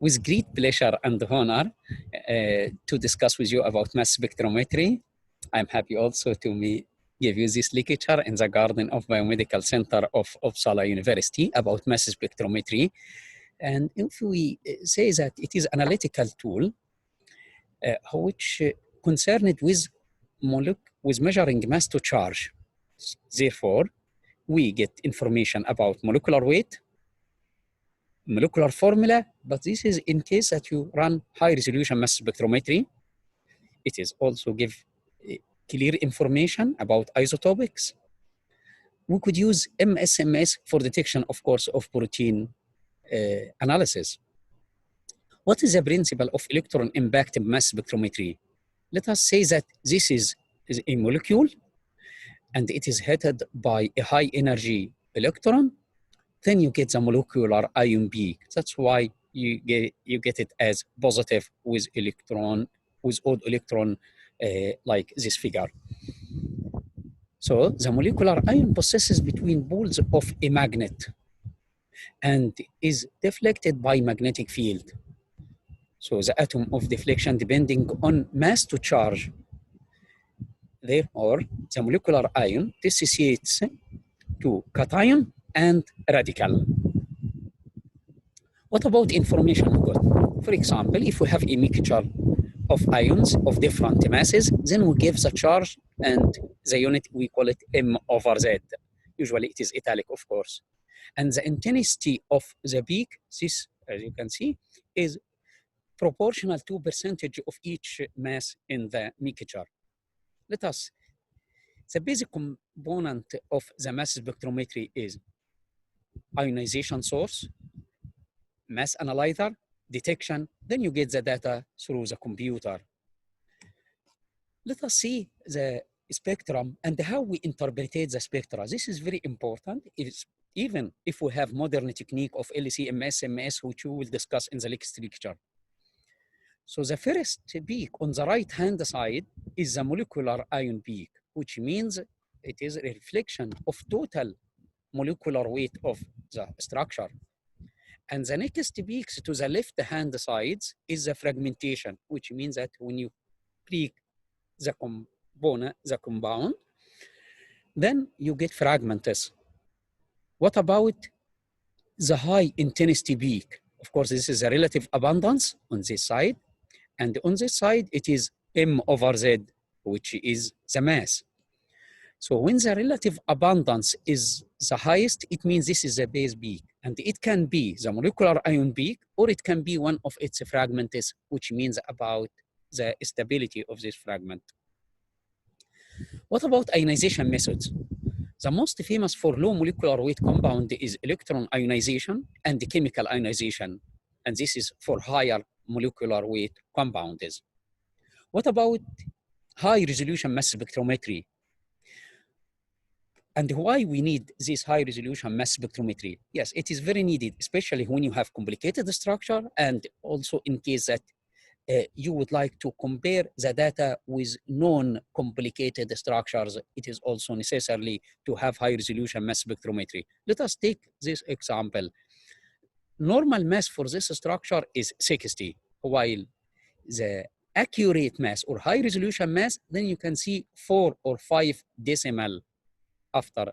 with great pleasure and honor to discuss with you about mass spectrometry. I'm happy also to give you this lecture in the Garden of Biomedical Center of Uppsala University about mass spectrometry. And if we say that it is an analytical tool which concerned with measuring mass to charge. Therefore, we get information about molecular weight, molecular formula, but this is in case that you run high resolution mass spectrometry. It is also give clear information about isotopics. We could use MSMS for detection, of course, of protein analysis. What is the principle of electron impact mass spectrometry? Let us say that this is a molecule and it is heated by a high energy electron. Then you get the molecular ion peak. That's why you get it as positive with odd electron, like this figure. So the molecular ion possesses between poles of a magnet and is deflected by magnetic field. So the atom of deflection depending on mass to charge. Therefore, the molecular ion dissociates to cation and radical. What about information we got? For example, if we have a mixture of ions of different masses, then we give the charge and the unit, we call it M/Z. Usually it is italic, of course. And the intensity of the peak, this, as you can see, is proportional to percentage of each mass in the mixture. The basic component of the mass spectrometry is ionization source, mass analyzer, detection, then you get the data through the computer. Let us see the spectrum and how we interpret the spectra. This is very important, even if we have modern technique of LC-MS, which we will discuss in the next lecture. So the first peak on the right-hand side is the molecular ion peak, which means it is a reflection of total molecular weight of the structure. And the next peaks to the left-hand sides is the fragmentation, which means that when you break the compound, then you get fragments. What about the high intensity peak? Of course, this is a relative abundance on this side. And on this side, it is M/Z, which is the mass. So when the relative abundance is the highest, it means this is the base peak. And it can be the molecular ion peak, or it can be one of its fragments, which means about the stability of this fragment. What about ionization methods? The most famous for low molecular weight compound is electron ionization and chemical ionization. And this is for higher molecular weight compounds. What about high resolution mass spectrometry? And why we need this high resolution mass spectrometry? Yes, it is very needed, especially when you have complicated structure and also in case that you would like to compare the data with non-complicated structures. It is also necessary to have high resolution mass spectrometry. Let us take this example. Normal mass for this structure is 60, while the accurate mass or high resolution mass, then you can see 4 or 5 decimal after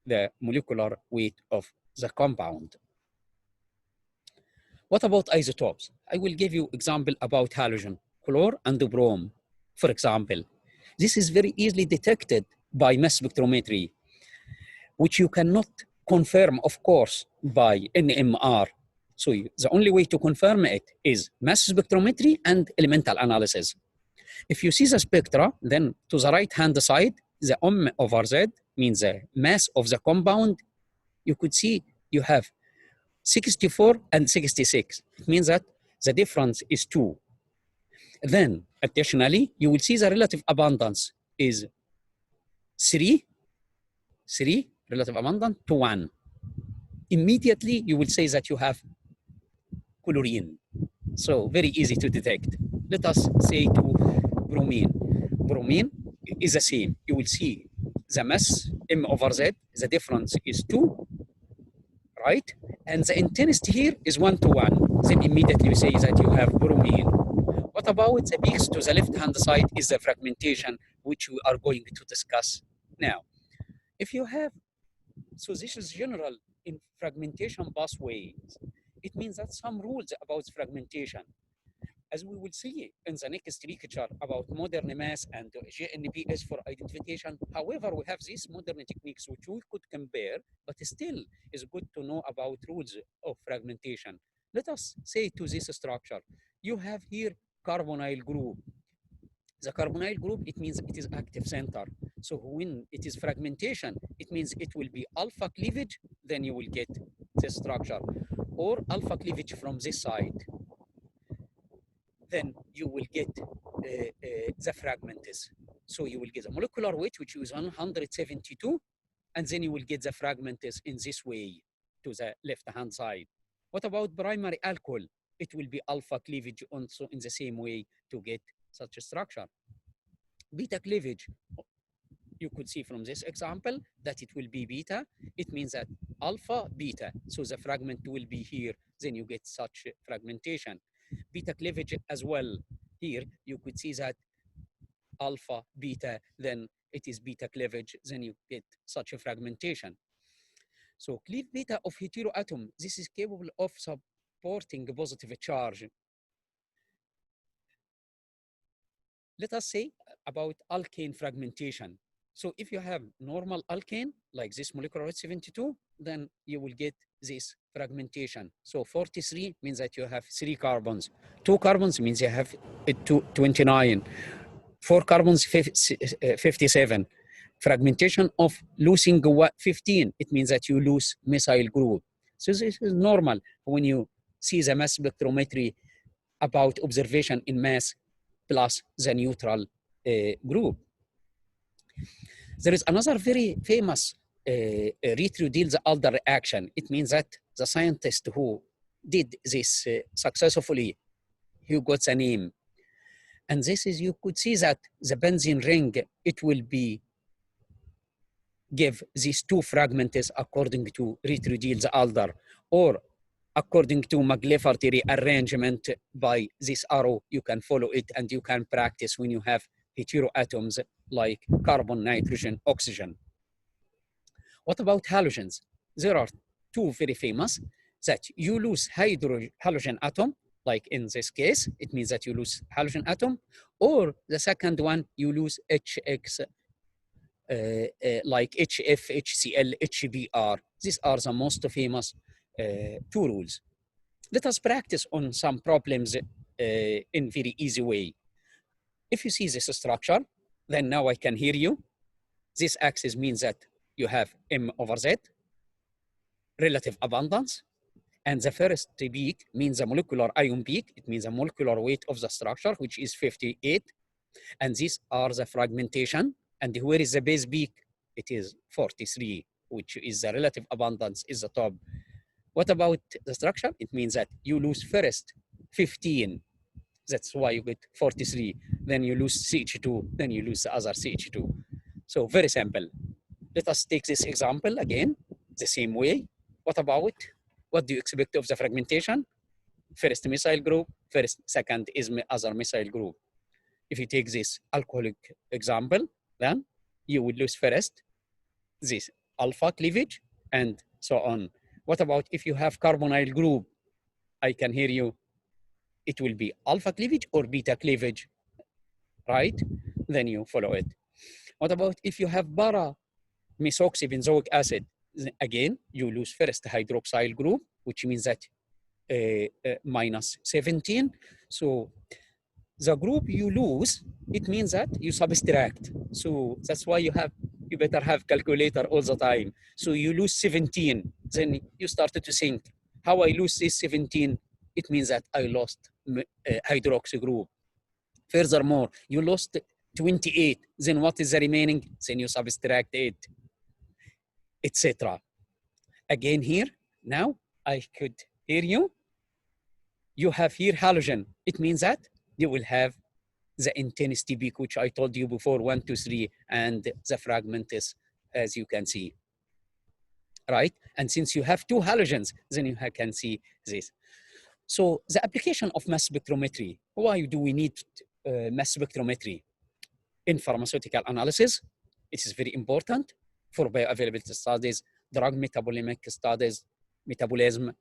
the molecular weight of the compound. What about isotopes? I will give you example about halogen, chlor and brom, for example. This is very easily detected by mass spectrometry, which you cannot confirm, of course, by NMR. So the only way to confirm it is mass spectrometry and elemental analysis. If you see the spectra, then to the right-hand side, the M/Z means the mass of the compound. You could see you have 64 and 66. It means that the difference is 2. Then, additionally, you will see the relative abundance is 3 relative abundance to 1. Immediately, you will say that you have chlorine. So very easy to detect. Let us say to bromine. Bromine is the same. You will see the mass M/Z, the difference is 2, right? And the intensity here is 1 to 1. then immediately you say that you have bromine. What about the peaks to the left-hand side is the fragmentation, which we are going to discuss now. If you have, so this is general in fragmentation pathways. It means that some rules about fragmentation, as we will see in the next lecture about modern mass and GNPS for identification. However, we have these modern techniques which we could compare, but still is good to know about rules of fragmentation. Let us say to this structure, you have here carbonyl group. The carbonyl group, it means it is active center. So when it is fragmentation, it means it will be alpha cleavage, then you will get this structure, or alpha cleavage from this side. Then you will get the fragments. So you will get the molecular weight, which is 172, and then you will get the fragments in this way to the left-hand side. What about primary alcohol? It will be alpha cleavage also in the same way to get such a structure. Beta cleavage, you could see from this example that it will be beta. It means that alpha, beta. So the fragment will be here, then you get such fragmentation. Beta cleavage as well. Here, you could see that alpha, beta, then it is beta cleavage, then you get such a fragmentation. So cleave beta of heteroatom, this is capable of supporting a positive charge. Let us say about alkane fragmentation. So if you have normal alkane, like this molecular weight 72, then you will get this fragmentation. So 43 means that you have 3 carbons. 2 carbons means you have 29. 4 carbons, 57. Fragmentation of losing 15, it means that you lose methyl group. So this is normal when you see the mass spectrometry about observation in mass plus the neutral group. There is another very famous Ritru-Diels-Alder reaction. It means that the scientist who did this successfully, he got the name. And this is, you could see that the benzene ring, it will be give these 2 fragments according to Ritru-Diels-Alder, or according to McLafferty rearrangement by this arrow. You can follow it and you can practice when you have heteroatoms like carbon, nitrogen, oxygen. What about halogens? There are 2 very famous that you lose halogen atom, like in this case, it means that you lose halogen atom, or the second one, you lose HX, like HF, HCl, HBr. These are the most famous 2 rules. Let us practice on some problems in very easy way. If you see this structure, then now I can hear you. This axis means that you have M over Z, relative abundance, and the first peak means the molecular ion peak. It means the molecular weight of the structure, which is 58. And these are the fragmentation. And where is the base peak? It is 43, which is the relative abundance is the top. What about the structure? It means that you lose first 15. That's why you get 43. Then you lose CH2, then you lose the other CH2. So very simple. Let us take this example again, the same way. What about, what do you expect of the fragmentation? First methyl group, second is other methyl group. If you take this alcoholic example, then you would lose first this alpha cleavage and so on. What about if you have carbonyl group? I can hear you. It will be alpha cleavage or beta cleavage, right? Then you follow it. What about if you have para-methoxybenzoic acid? Again, you lose first hydroxyl group, which means that minus 17. So the group you lose, it means that you subtract. So that's why you better have calculator all the time. So you lose 17, then you started to think, how I lose this 17? It means that I lost hydroxy group. Furthermore, you lost 28, then what is the remaining? Then you subtract it, etc. Again here, now I could hear you. You have here halogen. It means that you will have the intensity peak, which I told you before, 1, 2, 3, and the fragment is, as you can see, right? And since you have 2 halogens, then you can see this. So the application of mass spectrometry, why do we need mass spectrometry? In pharmaceutical analysis, it is very important for bioavailability studies, drug metabolomic studies, metabolism,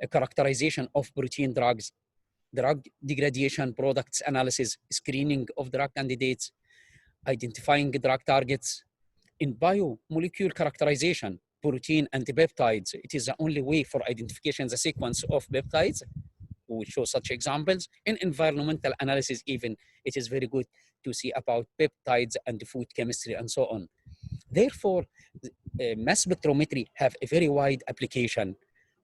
characterization of protein drugs, drug degradation products analysis, screening of drug candidates, identifying drug targets. In biomolecule characterization, protein and peptides, it is the only way for identification the sequence of peptides. We will show such examples. In environmental analysis even, it is very good to see about peptides and food chemistry and so on. Therefore, mass spectrometry have a very wide application.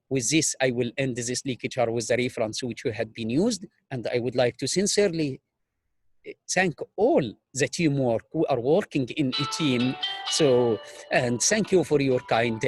With this, I will end this lecture with the reference which had been used, and I would like to sincerely thank all the teamwork who are working in a team. So, and thank you for your kind